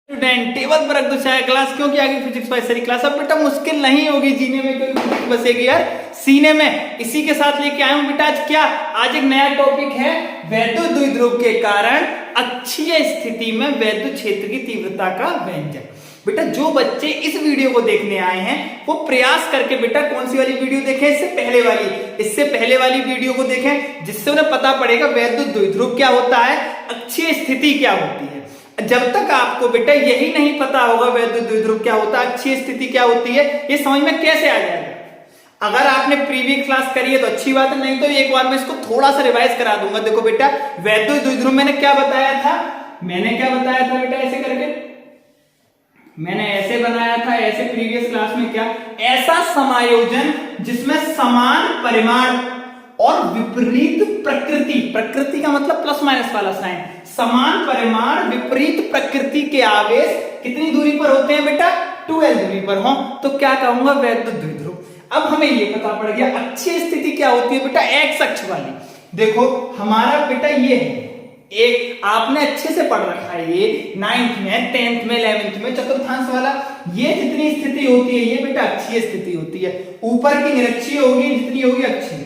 Student table पर रख दो चाहे क्लास, क्योंकि आगे फिजिक्स वाइज सारी क्लास। अब बेटा मुश्किल नहीं होगी जीने में, क्योंकि फिजिक्स बसेगी यार सीने में। इसी के साथ लेके आया हूं बेटा आज एक नया टॉपिक है, वैद्युत द्विध्रुव के कारण अक्षीय स्थिति में वैद्युत क्षेत्र की तीव्रता का व्यंजक। बेटा जो बच्चे इस वीडियो को देखने आए हैं वो प्रयास करके बेटा कौन सी वाली वीडियो देखें, इससे पहले वाली वीडियो को देखें, जिससे उन्हें पता पड़ेगा वैद्युत द्विध्रुव क्या होता है, अक्षीय स्थिति क्या होती है। जब तक आपको बेटा यही नहीं पता होगा वैद्युत द्विध्रुव क्या होता है, अक्षीय स्थिति क्या होती है, ये समझ में कैसे आ जाएगा। अगर आपने प्रीवियस क्लास करी है तो अच्छी बात है, नहीं तो एक बार मैं इसको थोड़ा सा रिवाइज करा दूंगा। देखो बेटा वैद्युत द्विध्रुव मैंने क्या बताया था बेटा, ऐसे करके मैंने ऐसे बनाया था, ऐसे प्रीवियस क्लास में क्या, ऐसा समायोजन जिसमें समान परिमाण और विपरीत प्रकृति का मतलब प्लस माइनस वाला साइन, समान परिमाण विपरीत प्रकृति के आवेश कितनी दूरी पर होते हैं बेटा, 2l दूरी पर हो तो क्या कहूंगा, वैद्युत द्विध्रुव। अब हमें ये पता पड़ गया अक्षीय स्थिति क्या होती है बेटा, एक्स अक्ष वाली। देखो हमारा बेटा ये है, एक आपने अच्छे से पढ़ रखा है, ये 9th में 10th में 11th में चतुर्थांश वाला, ये जितनी स्थिति होती है ये बेटा अक्षीय स्थिति होती है। ऊपर की निरक्षीय होगी, जितनी होगी अक्षीय।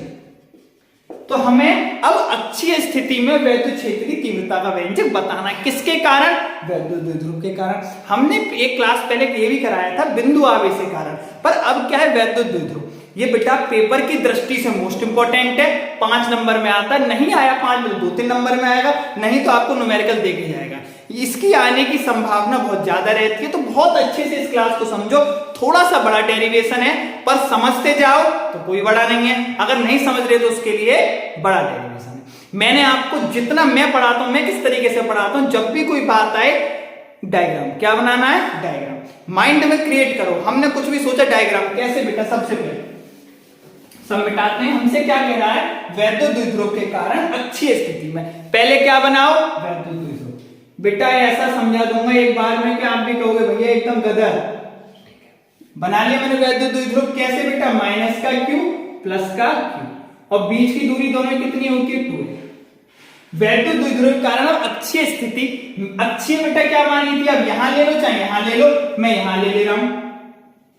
तो हमें अब अक्षीय स्थिति में वैद्युत क्षेत्र की तीव्रता का व्यंजक बताना है, किसके कारण, वैद्युत द्विध्रुव के कारण। हमने एक क्लास पहले ये भी कराया था बिंदु आवेश के कारण, पर अब क्या है वैद्युत द्विध्रुव। ये बेटा पेपर की दृष्टि से मोस्ट इंपॉर्टेंट है, 5 नंबर में आता है, नहीं आया 5 में 2-3 नंबर में आएगा, नहीं तो आपको न्यूमेरिकल दे के जाएगा। इसकी आने की संभावना बहुत ज्यादा रहती है, तो बहुत अच्छे से इस क्लास को समझो। थोड़ा सा बड़ा डेरिवेशन है, पर समझते जाओ तो कोई बड़ा नहीं है, अगर नहीं समझ रहे तो उसके लिए बड़ा डेरिवेशन है। मैंने आपको जितना मैं पढ़ाता हूं, मैं किस तरीके से पढ़ाता हूं, जब भी कोई बात आए डायग्राम क्या बनाना है, डायग्राम माइंड में क्रिएट करो। हमने कुछ भी सोचा डायग्राम कैसे बेटा, सबसे पहले सब मिटाते हैं। हमसे क्या कह रहा है, वैद्युत द्विध्रुव के कारण अक्षीय स्थिति में पहले क्या बनाओ, वैद्युत द्विध्रुव। बेटा ऐसा समझा दूंगा एक बार में कि आप भी कहोगे भैया एकदम गदर। बना लिया मैंने वैद्युत द्विध्रुव, कैसे बेटा, माइनस का क्यू प्लस का क्यू, और बीच की दूरी दोनों कितनी होती है, 2। वैद्युत द्विध्रुव के कारण अक्षीय स्थिति, अक्षीय बेटा क्या मानी थी, अब यहां ले लो चाहे यहां ले लो, मैं यहां ले रहा हूं,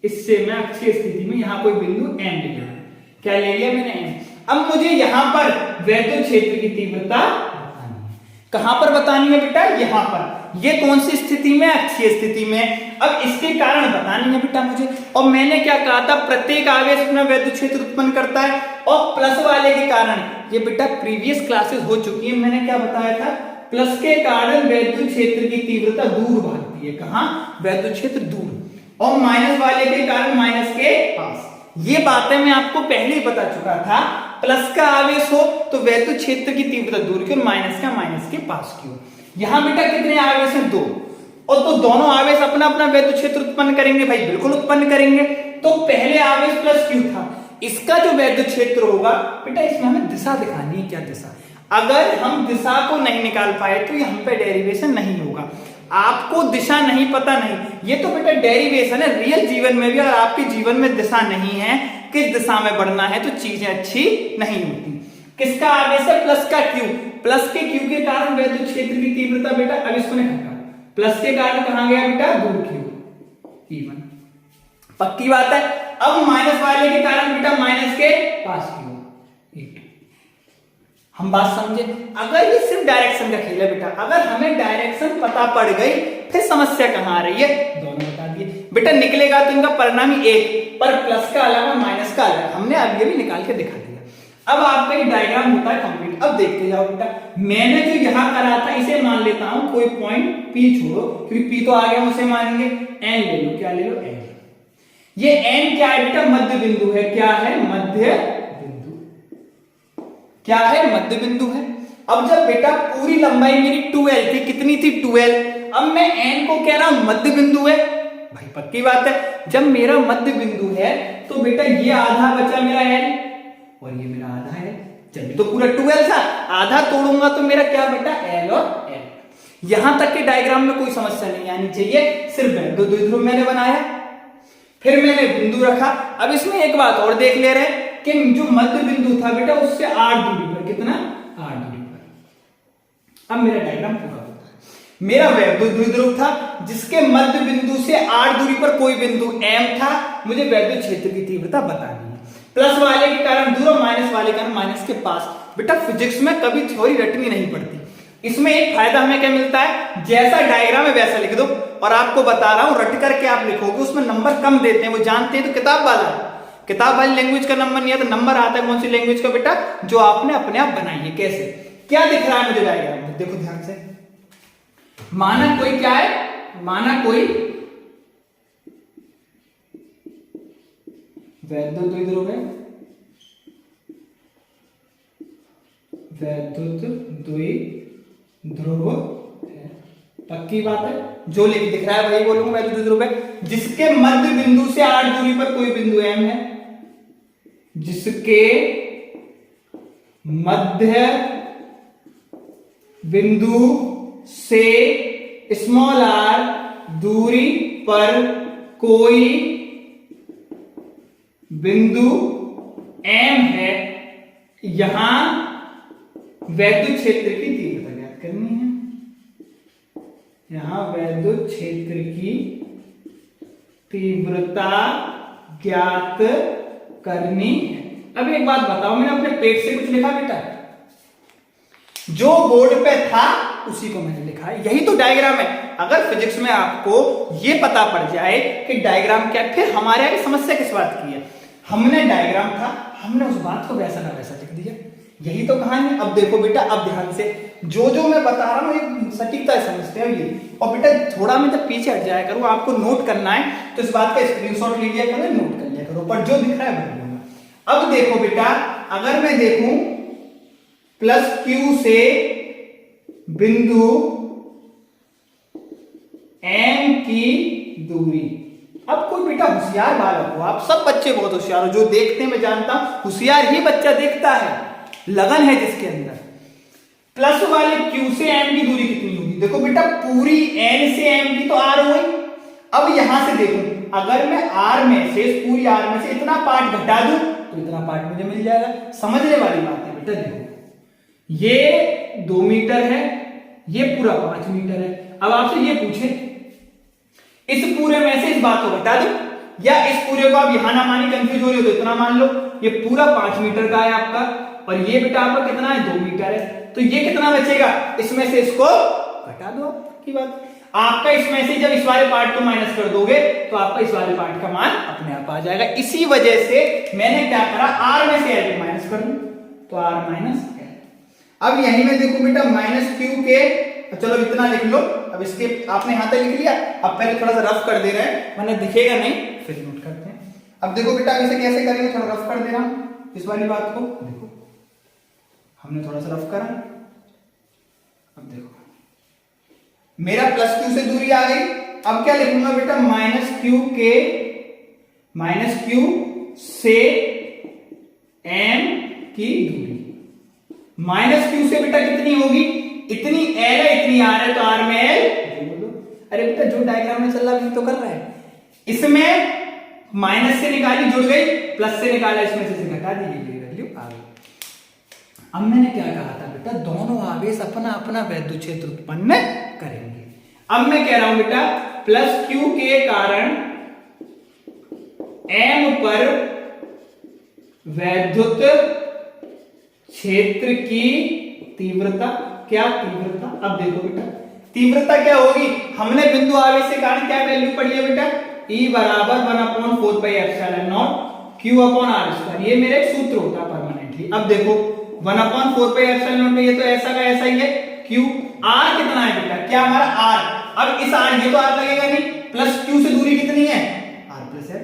इससे मैं अक्षीय स्थिति में यहां कोई बिंदु एम ले लिया, क्या ले लिया मैंने एम। अब मुझे यहां पर वैद्युत क्षेत्र की तीव्रता बतानी है, कहां पर बतानी है बेटा, यहां पर। ये कौन सी स्थिति में, अक्षीय स्थिति में। अब इसके कारण बतानी है बेटा मुझे, और मैंने क्या कहा था, प्रत्येक आवेश अपना वैद्युत क्षेत्र उत्पन्न करता है, और प्लस वाले के कारण, ये बेटा प्रीवियस क्लासेस हो चुकी है, मैंने क्या बताया था, प्लस के कारण वैद्युत क्षेत्र की तीव्रता दूर भागती है, कहां, वैद्युत क्षेत्र दूर, और माइनस वाले के कारण माइनस के पास। ये बातें मैं आपको पहले ही बता चुका था, प्लस का आवेश हो तो वैद्युत क्षेत्र की तीव्रता दूर की, और माइनस का माइनस के पास की हो। यहां बेटा कितने आवेश हैं, 2, और तो दोनों आवेश अपना अपना वैद्युत क्षेत्र उत्पन्न करेंगे, भाई बिल्कुल उत्पन्न करेंगे। तो पहले आवेश प्लस क्यू था, इसका जो वैद्युत क्षेत्र होगा बेटा, इसमें हमें दिशा दिखानी है, क्या दिशा। अगर हम दिशा को नहीं निकाल पाए तो ये हम पे डेरिवेशन नहीं होगा। आपको दिशा नहीं पता नहीं, ये तो बेटा डेरिवेशन है। रियल जीवन में भी अगर आपके जीवन में दिशा नहीं है, किस दिशा में बढ़ना है, तो चीजें अच्छी नहीं होती। किसका आवेश है, प्लस का क्यू, प्लस के क्यू के कारण वैद्युत क्षेत्र की तीव्रता बेटा, अब इसको नहीं हटा, प्लस के कारण कहां गया बेटा, दूर क्यू, E1, पक्की बात है। अब माइनस वाले के कारण बेटा माइनस के पास क्यू, E2। हम बात समझे। अगर ये सिर्फ डायरेक्शन का खेल है बेटा, अगर हमें डायरेक्शन पता पड़ गई फिर समस्या कहां आ रही है, दोनों बता दिए बेटा। निकलेगा तो इनका परिणाम ही एक, पर प्लस का अलग और माइनस का अलग, हमने अब ये भी निकाल के दिखा दिया। अब आपका ये डायग्राम होता है कंप्लीट। अब देखते जाओ बेटा, मैंने जो यहां करा था इसे मान लेता हूं कोई पॉइंट P छोड़ो, क्योंकि P तो आ गया, उसे मानेंगे। N ले लो, क्या ले लो, N। ये N क्या है बेटा, मध्य बिंदु है, क्या है, मध्य बिंदु, क्या है, मध्य बिंदु है। अब जब बेटा पूरी लंबाई मेरी 2l थी, कितनी थी, 2l, अब मैं N को कह रहा हूं मध्य बिंदु है, भाई पक्की बात है। जब मेरा मध्य बिंदु है तो बेटा ये आधा बचा मेरा L, और ये मेरा आधा है। जब तो पूरा 2l था, आधा तोड़ूंगा तो मेरा क्या बेटा, L और L। यहां तक के डायग्राम में कोई समस्या नहीं आनी चाहिए, सिर्फ वैद्युत द्विध्रुव मैंने बनाया, फिर मैंने बिंदु रखा। अब इसमें एक बात और देख ले रहे कि जो मध्य बिंदु था बेटा उससे 8 दूरी पर, कितना, 8 दूरी पर। अब मेरा डायग्राम पूरा होता है। मेरा वैद्युत द्विध्रुव था जिसके मध्य बिंदु से r दूरी पर कोई बिंदु m था, मुझे वैद्युत क्षेत्र की तीव्रता बतानी है। प्लस वाले के कारण दूर और माइनस वाले के कारण माइनस के पास। बेटा फिजिक्स में कभी थ्योरी रटनी नहीं पड़ती। इसमें एक फायदा हमें क्या मिलता है, जैसा डायग्राम है वैसा लिख दो, और आपको बता रहा हूं रट करके आप लिखोगे उसमें नंबर कम देते हैं, वो जानते हैं। तो किताब वाली लैंग्वेज का नंबर नहीं आता, नंबर आता है कौन सी लैंग्वेज का बेटा, जो आपने अपने आप बनाई है। कैसे, क्या दिख रहा है मुझे डायग्राम में, देखो ध्यान से। माना कोई क्या है, माना कोई वैद्युत द्विध्रुव है, वैद्युत द्विध्रुव है, पक्की बात है, जो लिख दिख रहा है वही बोलूंगा, वैद्युत द्विध्रुव है जिसके मध्य बिंदु से 8 दूरी पर कोई बिंदु m है, जिसके मध्य बिंदु से स्मॉल r दूरी पर कोई बिंदु m है। यहां वैद्युत क्षेत्र की तीव्रता ज्ञात करनी है, यहां वैद्युत क्षेत्र की तीव्रता ज्ञात करनी है। अब एक बात बताओ, मैंने अपने पेट से कुछ लिखा बेटा, जो बोर्ड पे था उसी को मैंने लिखा है, यही तो डायग्राम है। अगर फिजिक्स में आपको ये पता पड़ जाए कि डायग्राम क्या, फिर हमारे आगे समस्या किस बात की है। हमने डायग्राम था, हमने उस बात को वैसा ना वैसा लिख दिया, यही तो कहानी। अब देखो बेटा, अब ध्यान से जो मैं बता रहा हूं एक सटीकता समझते हो ये। और बेटा थोड़ा मैं जब पीछे हट जाया करूं, आपको नोट करना है तो इस बात का स्क्रीनशॉट ले लिया करो, नोट कर लिया करो, पर जो दिख रहा है बता दूंगा। अब देखो बेटा, अगर मैं देखूं प्लस Q से बिंदु M की दूरी, अब कोई बेटा होशियार बालक हो, आप सब बच्चे बहुत होशियार हो, जो देखते हैं मैं जानता हूं, होशियार ही बच्चा देखता है, लगन है जिसके अंदर। प्लस वाले Q से M की दूरी कितनी होगी, देखो बेटा पूरी N से M की तो R हो गई। अब यहां से देखो, अगर मैं R में से, पूरी R में से इतना पार्ट घटा दूं तो इतना पार्ट मुझे मिल जाएगा। समझने वाली बात है बेटा, देखो ये 2 मीटर है, ये पूरा 5 मीटर है। अब आपसे ये पूछे इस पूरे में से इस बात को घटा दो, या इस पूरे को आप यहां ना मानी, कंफ्यूज हो रही हो तो इतना मान लो, ये पूरा 5 मीटर का है आपका, और ये बेटा आपका कितना है, 2 मीटर है, तो ये कितना बचेगा, इसमें से इसको घटा दो की बात। आपका इसमें से जब इस वाले पार्ट को माइनस कर दोगे तो आपका इस वाले पार्ट का मान अपने आप आ जाएगा। इसी वजह से मैंने क्या करा, R में से L को माइनस कर दूं, तो R माइनस L। अब यहीं में देखो बेटा माइनस Q के, चलो इतना लिख लो, अब इसके आपने यहां तक लिख लिया, अब पहले थोड़ा सा रफ कर दे रहे हैं, मैंने दिखेगा नहीं, फिर नोट करते हैं। अब देखो बेटा इसे कैसे करेंगे, थोड़ा रफ कर दे रहा हूं इस वाली बात को, देखो हमने थोड़ा सा रफ करा। अब देखो मेरा प्लस Q से दूरी आ गई, अब क्या लिखूंगा बेटा, माइनस Q से M की दूरी। माइनस Q से बेटा कितनी होगी, इतनी L है, इतनी R है, तो R में L। अरे बेटा जो डायग्राम में चल रहा है तो कर रहा है, इसमें माइनस से निकाली जुड़ गई, प्लस से निकाला इसमें से घटा दी, ये वैल्यू आ गई। अब मैंने क्या कहा था बेटा, दोनों आवेश अपना अपना वैद्युत क्षेत्र उत्पन्न करेंगे। अब मैं कह रहा हूं बेटा प्लस Q के कारण M पर वैद्युत क्षेत्र की तीव्रता, क्या तीव्रता, अब देखो बेटा तीव्रता क्या होगी, हमने बिंदु आवेश के कारण क्या वैल्यू पढ़ी है बेटा, E बराबर 1/4πε0 Q/r², ये मेरा एक सूत्र होता है परमानेंटली। अब देखो 1/4πε0, ये तो ऐसा का ऐसा ही है, Q R कितना है बेटा, क्या हमारा R, अब इस R, ये तो R लगेगा नहीं, प्लस Q से दूरी कितनी है, R प्लस है,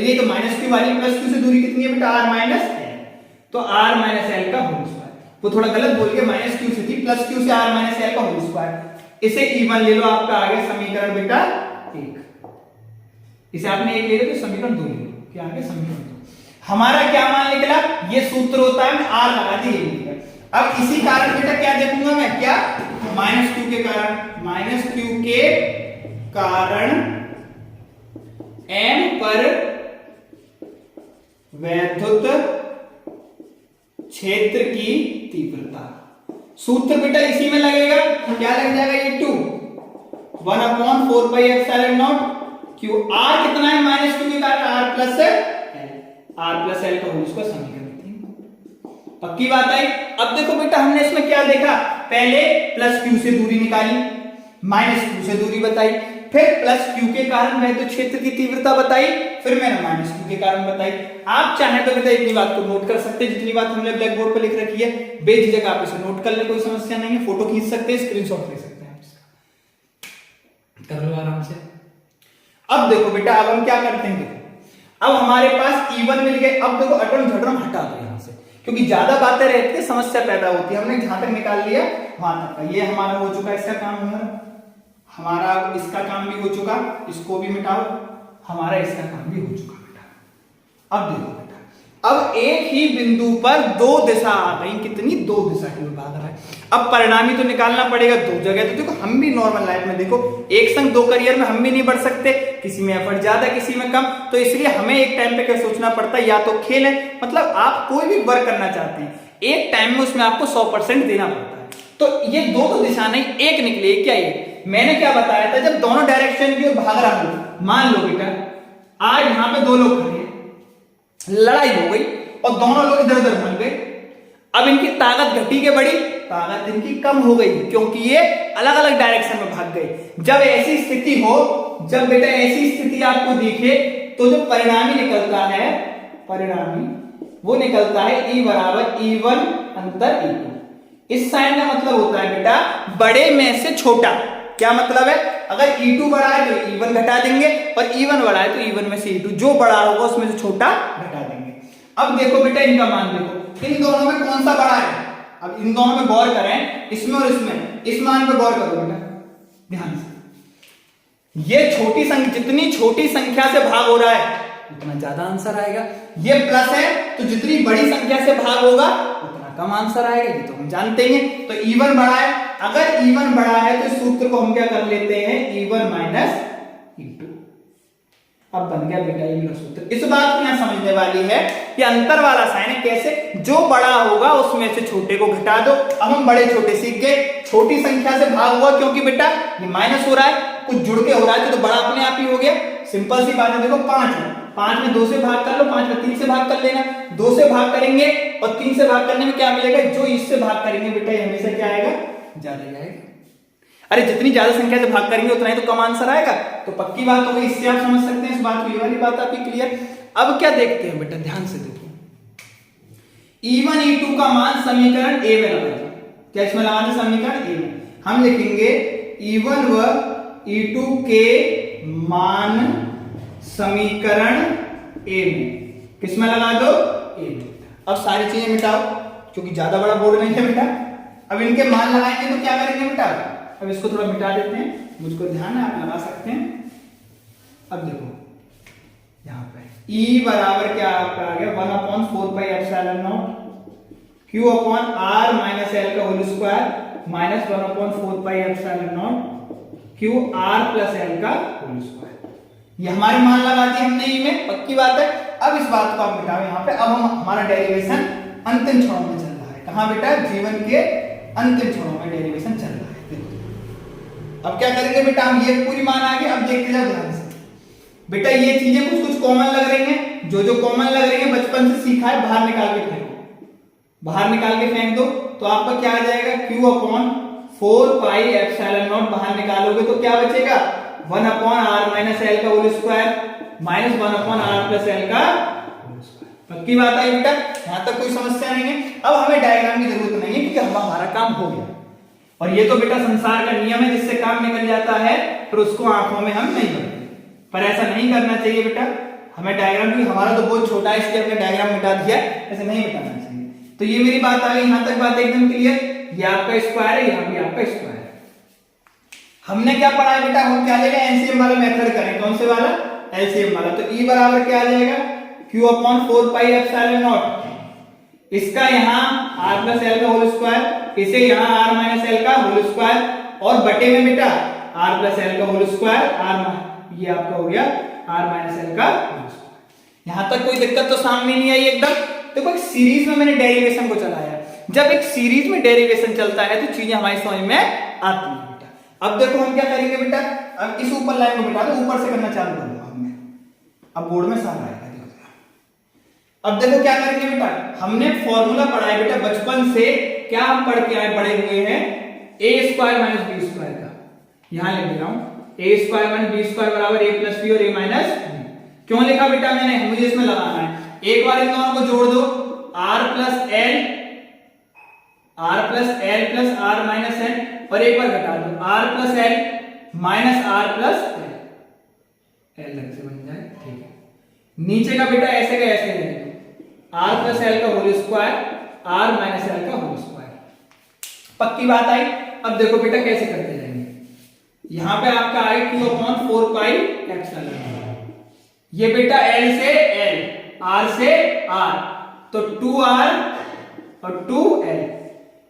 ये तो माइनस Q वाली, प्लस Q से दूरी कितनी है बेटा, R माइनस L, तो R माइनस L का होल स्क्वायर, वो थोड़ा गलत बोल के माइनस Q से थी, प्लस Q से R माइनस L का होल स्क्वायर, इसे E1 ले लो, आपका आ गया समीकरण बेटा 1। इसे आपने 1 ले लो तो समीकरण 2 ले लो, क्या आ गया समीकरण 2। हमारा क्या मान निकला, ये सूत्र होता है, R लगा दी। अब इसी कारण बेटा क्या देखूंगा मैं, क्या माइनस Q के कारण, माइनस Q के कारण M पर वैद्युत क्षेत्र की तीव्रता, सूत्र बेटा इसी में लगेगा, क्या लग जाएगा, ये 2 1/4πε0 क्यू। आर कितना है माइनस क्यू के कारण आर प्लस एल का होल स्क्वायर समीकरण 3। पक्की बात आई। अब देखो बेटा हमने इसमें क्या देखा, पहले प्लस क्यू से दूरी निकाली, माइनस क्यू से दूरी बताई, फिर प्लस क्यू के कारण वैद्युत क्षेत्र की तीव्रता बताई, फिर मैंने माइनस क्यू के कारण बताई। आप चाहे तो बेटा इतनी बात को नोट कर सकते हैं, जितनी बात हमने ब्लैक बोर्ड पर लिख रखी है बेझिझक आप इसे नोट कर ले, कोई समस्या नहीं है। फोटो खींच सकते हैं, स्क्रीनशॉट ले सकते हैं, कर लो आराम से। अब देखो बेटा अब हम क्या करते हैं, अब हमारे पास E1 मिल गए। अब देखो अटम झटम हटा दो यहां से, क्योंकि ज्यादा बातें रहती है समस्या पैदा होती है। हमने जहां तक निकाल लिया वहां तक का, ये हमारा हो चुका, इसका काम हमारा इसका काम भी हो चुका, इसको भी मिटाओ, हमारा इसका काम भी हो चुका बेटा। अब देखो बेटा अब एक ही बिंदु पर दो दिशा आ गई, कितनी, दो दिशा की विभाग है। अब परिणामी तो निकालना पड़ेगा दो जगह। तो देखो हम भी नॉर्मल लाइफ में देखो एक संग दो करियर में हम भी नहीं बढ़ सकते, किसी में एफर्ट ज्यादा किसी में कम, तो इसलिए हमें एक टाइम पे क्या सोचना पड़ता है, या तो खेल है, मतलब आप कोई भी वर्क करना चाहते हैं एक टाइम में उसमें आपको 100% देना पड़ता है। तो ये दो तो दिशा नहीं, एक निकली, क्या ये मैंने क्या बताया था, जब दोनों डायरेक्शन की ओर भाग रहा हूं, मान लो बेटा आज यहां पे दो लोग खड़े हैं, लड़ाई हो गई और दोनों लोग इधर उधर भाग गए। अब इनकी ताकत घटी के बढ़ी, ताकत इनकी कम हो गई, क्योंकि ये अलग अलग डायरेक्शन में भाग गए। जब ऐसी स्थिति हो, जब बेटा ऐसी स्थिति आपको दिखे, तो जो परिणामी निकलता है, परिणामी वो निकलता है E बराबर E1 अंतर E2। इस साइन का मतलब होता है बेटा बड़े में से छोटा। क्या मतलब है, अगर E2 बड़ा है तो E1 घटा देंगे, और E1 बड़ा है तो E1 में से E2 जो बड़ा होगा उसमें से छोटा घटा देंगे। अब देखो बेटा इनका मान देखो, इन दोनों में कौन सा बड़ा है। अब इन दोनों में गौर करें, इसमें और इसमें, इस मान पे गौर करो बेटा ध्यान से। ये छोटी संख्या, जितनी छोटी संख्या से भाग हो रहा है उतना ज्यादा आंसर आएगा। ये प्लस है तो जितनी बड़ी संख्या से भाग होगा उतना कम आंसर आएगा, ये तो हम जानते हैं। तो E1 बड़ा है, अगर E1 बड़ा है तो इस सूत्र को हम क्या कर लेते हैं, E1 माइनस E2। अब बन गया बेटा ये मेरा सूत्र। इस बात को यहां समझने वाली है कि अंतर वाला साइन है, कैसे, जो बड़ा होगा उसमें से छोटे को घटा दो। अब हम बड़े छोटे सीख गए, छोटी संख्या से भाग हुआ क्योंकि बेटा ये माइनस हो रहा है, कुछ जुड़ के हो रहा है, तो बड़ा अपने आप ही हो गया। सिंपल सी बात है, देखो 5 है, 5 में 2 से भाग कर लो, 5 में 3 से भाग कर लेना। 2 से भाग करेंगे और 3 से भाग करने में क्या मिलेगा, जो इससे भाग करेंगे बेटा ये हमेशा क्या आएगा, ज्यादा आएगा। अरे जितनी ज्यादा संख्या से भाग करेंगे उतना ही तो कम आंसर आएगा। तो पक्की बात हो गई, इससे आप समझ सकते हैं इस बात को, ये वाली बात आपकी क्लियर। अब क्या देखते हैं बेटा, ध्यान से देखो, E1 E2 का मान समीकरण A में लगाते हैं। क्या इसमें लगाते समीकरण A में, हम लिखेंगे E1 व E2 के मान समीकरण A में, किसमें लगा दो, A में। अब सारी चीजें मिटाओ, क्योंकि ज्यादा बड़ा बोर्ड नहीं है बेटा। अब इनके मान लगाएंगे तो क्या करेंगे बेटा, अब इसको थोड़ा मिटा देते हैं, मुझको ध्यान है, आप लगा सकते हैं। अब देखो यहां पे E बराबर क्या आपका आ गया, 1/4πε0 Q upon R minus L का whole square minus 1/4πε0 Q R plus L का होल स्क्वायर। ये हमारे मान लगा दिए हमने E में, पक्की बात है। अब इस बात को आप मिटाओ यहाँ पे। अब हम हमारा डेरिवेशन अंतिम क्षणों में चल रहा है, कहां बेटा, जीवन के अंतिम क्षणों में डेरिवेशन चल रहा है। अब क्या करेंगे बेटा, हम ये पूरी मान आ गए। अब देखते जाओ ध्यान से बेटा, ये चीजें कुछ कुछ कॉमन लग रही हैं, जो कॉमन लग रही है बचपन से सीखा है, बाहर निकाल के फेंको, बाहर निकाल के फेंक दो, तो आपका क्या आ जाएगा, Q अपॉन 4πε0 बाहर निकालोगे तो क्या बचेगा, 1/r माइनस L का whole square minus 1/r plus L का होल स्क्वायर। पक्की बात आई बेटा, यहां तक कोई समस्या नहीं है। अब हमें डायग्राम की जरूरत नहीं है, क्योंकि हमारा काम हो गया। और ये तो बेटा संसार का नियम है, जिससे काम निकल जाता है फिर उसको आंखों में हम नहीं भरते, पर ऐसा नहीं करना चाहिए बेटा। हमें डायग्राम, भी हमारा तो बहुत छोटा है इसलिए हमने डायग्राम मिटा दिया, ऐसे नहीं मिटाना चाहिए। तो ये मेरी बात आ गई, यहां तक बात एकदम क्लियर। ये आपका स्क्वायर है, यहाँ भी आपका स्क्वायर है। हमने क्या पढ़ा है बेटा, हम क्या लेगा, एलसीएम वाला मेथड करें, कौन से वाला, एलसीएम वाला। तो E बराबर क्या आ जाएगा, Q अपॉन 4πε0, इसका यहाँ R प्लस L का होल स्क्वायर, इसे यहाँ R माइनस L का होल स्क्वायर, और बटे में बेटा R प्लस L का होल स्क्वायर, ये आपका हो गया R माइनस L का होल स्क्वायर। यहां तक कोई दिक्कत तो सामने नहीं आई एकदम। देखो एक सीरीज में मैंने डेरिवेशन को चलाया, जब एक सीरीज में डेरिवेशन चलता है तो चीजें हमारी समझ में आती है बेटा। अब देखो हम क्या करेंगे बेटा, अब इस ऊपर लाइन को बिठा दो, ऊपर से करना चालू कर दो हमने, अब बोर्ड में सारा आएगा। अब देखो क्या करेंगे बेटा, हमने फॉर्मूला पढ़ा है बेटा बचपन से, क्या हम पढ़ के आए, पढ़े हुए हैं ए स्क्वायर माइनस बी स्क्वायर का, यहां लिख दे रहा हूं ए स्क्वायर माइनस बी स्क्वायर बराबर ए प्लस बी और ए माइनस बी। क्यों लिखा बेटा मैंने, मुझे इसमें लगाना है, एक बार इन दोनों को जोड़ दो, R plus L plus R minus L, और एक बार घटा दो R plus L minus R plus L लग से बन जाए, ठीक है। नीचे का बेटा ऐसे का ऐसे रहेगा, आर प्लस एल का whole square R minus L का होल स्क्वायर। पक्की बात आई। अब देखो बेटा कैसे करते जाएंगे, यहां पे आपका I Q upon 4 pi epsilon, ये बेटा एल से एल आर से आर, तो 2r और 2l।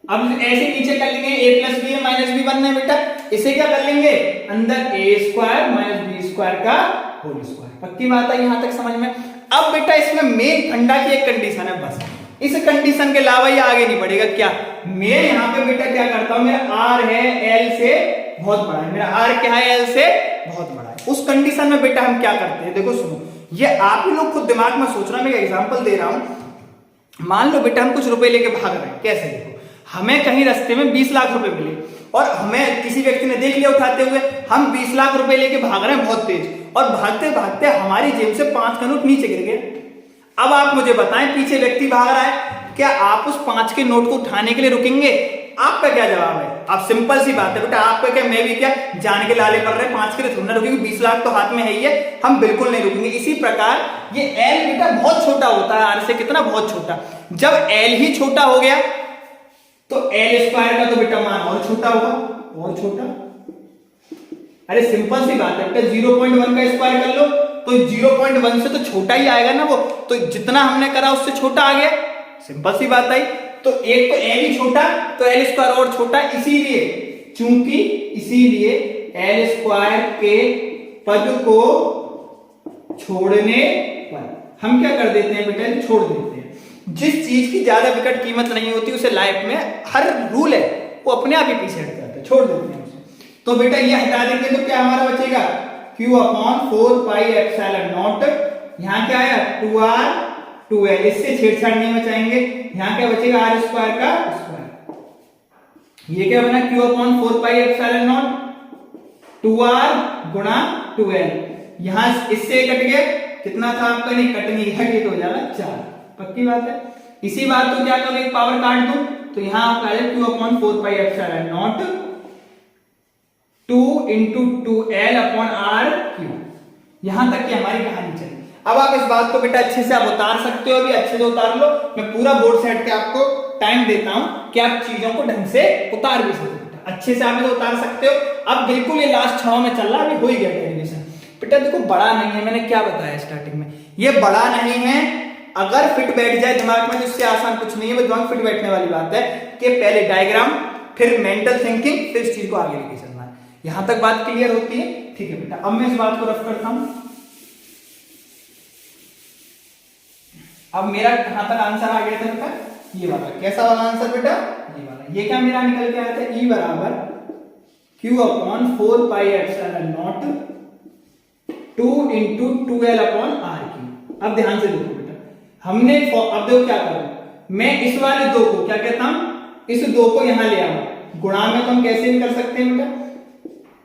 अब ऐसे नीचे कर लेंगे a plus B minus B बनना है बेटा, इसे क्या कर लेंगे अंदर a square minus B square का होल स्क्वायर। पक्की बात है यहां तक समझ में। अब बेटा इसमें मेन फंडा की एक कंडीशन है, बस इस कंडीशन के अलावा ये आगे नहीं बढ़ेगा। क्या मैं यहां पे बेटा क्या करता हूं, मेरा आर है एल से बहुत बड़ा है, मेरा आर क्या है एल से बहुत बड़ा है, उस कंडीशन में बेटा हम क्या करते हैं, देखो सुनो, ये आप ही लोग खुद दिमाग में सोचना, मैं एग्जांपल दे रहा हूं। मान लो बेटा हम कुछ रुपए लेके भाग रहे हैं, कैसे देखो, हमें कहीं रास्ते में 20 लाख रुपए मिले और हमें किसी व्यक्ति ने देख लिया उठाते हुए, हम 20 लाख रुपए लेके भाग रहे हैं बहुत तेज, और भागते भागते हमारी जेब से 5 का नोट नीचे गिर गए। अब आप मुझे बताएं, पीछे व्यक्ति भाग रहा है, क्या आप उस 5 के नोट को उठाने के लिए रुकेंगे? आपका क्या जवाब है? आप सिंपल सी बात है बेटा, आपका क्या, मैं भी क्या जान के लाले पड़ रहे हैं, 5 के लिए थोड़ा ना रुकेंगे, 20 लाख तो हाथ में है ही है, हम बिल्कुल नहीं रुकेंगे। इसी प्रकार ये एल बेटा बहुत छोटा होता है आर से, कितना बहुत छोटा, जब एल ही छोटा हो गया तो एल स्क्वायर का तो बेटा मान और छोटा होगा, और छोटा। अरे सिंपल सी बात है बेटा, 0.1 का स्क्वायर कर लो तो 0.1 से तो छोटा ही आएगा ना वो, तो जितना हमने करा उससे छोटा आ गया, सिंपल सी बात आई। तो एक तो एल ही छोटा तो एल स्क्वायर और छोटा, इसीलिए चूंकि इसीलिए एल स्क्वायर के पद को छोड़ने पर हम क्या कर देते हैं बेटा, छोड़ देते हैं। जिस चीज की ज्यादा विकट कीमत नहीं होती उसे लाइफ में हर रूल है वो अपने आप ही पीछे हट जाता है, छोड़ देते हैं उसे। तो बेटा ये हटा देंगे तो क्या हमारा बचेगा, q upon 4 pi epsilon not, यहाँ क्या आया 2r 2l, इससे छेड़छाड़ नहीं बचाएंगे, यहाँ क्या बचेगा आर स्क्वायर का स्क्वायर, ये क्या बना q upon 4 pi epsilon not 2r गुणा 2l, यहां इससे कट गया, कितना था आपका, नहीं कट नहीं गया, ये तो हो जाएगा 4। पक्की बात है। इसी बात को क्या करोगे, पावर काट दो तो यहां आपका आ जाएगा q upon 4 pi epsilon not 2 into 2l upon r cube. यहां तक की हमारी कहानी चली। अब आप इस बात को बेटा अच्छे से आप उतार सकते हो, अभी अच्छे से उतार लो, मैं पूरा बोर्ड से हट के आपको टाइम देता हूं कि आप चीजों को ढंग से उतार भी सकते हो, अच्छे से आप इसे उतार सकते हो। अब बिल्कुल ये लास्ट 6 में चल रहा है, अभी हो ही गया डेरिवेशन बेटा। देखो बड़ा नहीं है, मैंने क्या बताया स्टार्टिंग में, ये बड़ा नहीं है, अगर फिट बैठ जाए दिमाग में तो इससे आसान कुछ नहीं है, वो दिमाग फिट बैठने वाली बात है कि पहले डायग्राम फिर मेंटल थिंकिंग फिर इस चीज को आगे लेके चलना है। यहां तक बात क्लियर होती है, ठीक है बेटा। अब मैं इस बात को रफ करता हूं, अब मेरा कहां तक आंसर आ गया था बेटा, ये वाला, कैसा वाला आंसर बेटा, ये वाला। ये क्या मेरा निकल के आया था, E बराबर Q upon 4 pi epsilon not 2 into 2l upon r cube. अब ध्यान से देखो बेटा, हमने अब देखो क्या करो, मैं इस वाले 2 को क्या कहता हूं, इस 2 को यहां ले आऊं, गुणा में तो हम कैसे भी कर सकते हैं बेटा,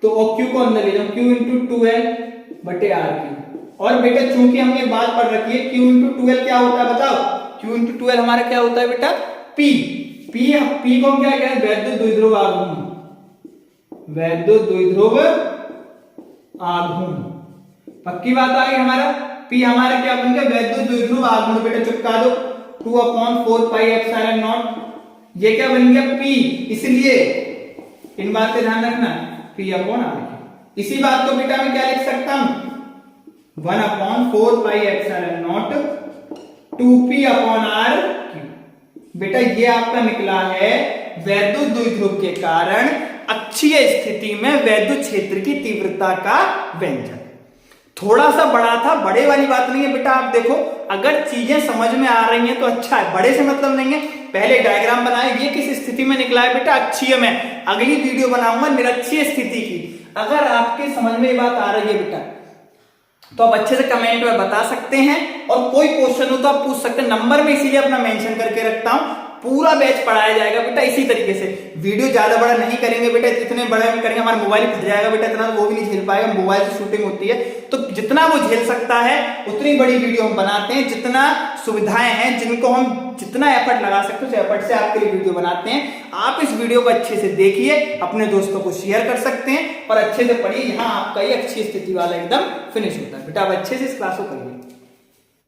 तो Q को अंदर ले जाओ, Q into 2l बटे r क्यूब। और बेटा चूंकि हमने बात पढ़ रखी है Q into 2l क्या होता है बताओ, Q into 2l हमारा क्या होता है बेटा, P को हम क्या कहते हैं, वैद्युत द्विध्रुव आघूर्ण, वैद्युत द्विध्रुव आघूर्ण। पक्की बात आ गई हमारा, P हमारा क्या बन गया, वैद्युत द्विध्रुव आघूर्ण। बेटा चिपका दो 2 अपॉन 4 पाई एप्सिलॉन नॉट, ये क्या बन गया P, इसलिए इन बात का ध्यान रखना, P अपॉन r। इसी बात को बेटा मैं क्या लिख सकता हूं, 1 upon 4 pi epsilon not 2p upon r cube. बेटा ये आपका निकला है वैद्युत द्विध्रुव के कारण अक्षीय स्थिति में वैद्युत क्षेत्र की तीव्रता का व्यंजक। थोड़ा सा बड़ा था, बड़े वाली बात नहीं है बेटा। आप देखो अगर चीजें समझ में आ रही हैं तो अच्छा है, बड़े से मतलब नहीं है। पहले डायग्राम बनाए, ये किस स्थिति में निकला है बेटा, अक्षीय में। अगली वीडियो बनाऊंगा निरक्षीय स्थिति की। अगर आपके समझ में ये बात आ रही है बेटा तो आप अच्छे से कमेंट में बता सकते हैं, और कोई क्वेश्चन हो तो आप पूछ सकते हैं। नंबर में इसीलिए अपना मेंशन करके रखता हूं, पूरा बैच पढ़ाया जाएगा बेटा इसी तरीके से। वीडियो ज्यादा बड़ा नहीं करेंगे बेटा, इतने बड़े हम करेंगे हमारा मोबाइल फट जाएगा बेटा, इतना वो भी नहीं झेल पाएगा, मोबाइल से शूटिंग होती है। तो जितना वो झेल सकता है उतनी बड़ी वीडियो हम बनाते हैं, जितना सुविधाएं हैं जिनको हम जितना एफर्ट लगा सकते हैं उस एफर्ट से आपके लिए वीडियो बनाते हैं। आप इस वीडियो को अच्छे से देखिए, अपने दोस्तों को शेयर कर सकते हैं और अच्छे से पढ़िए। यहाँ आपका ये अच्छी स्थिति वाला एकदम फिनिश होता है बेटा। आप अच्छे से इस क्लास को करिए।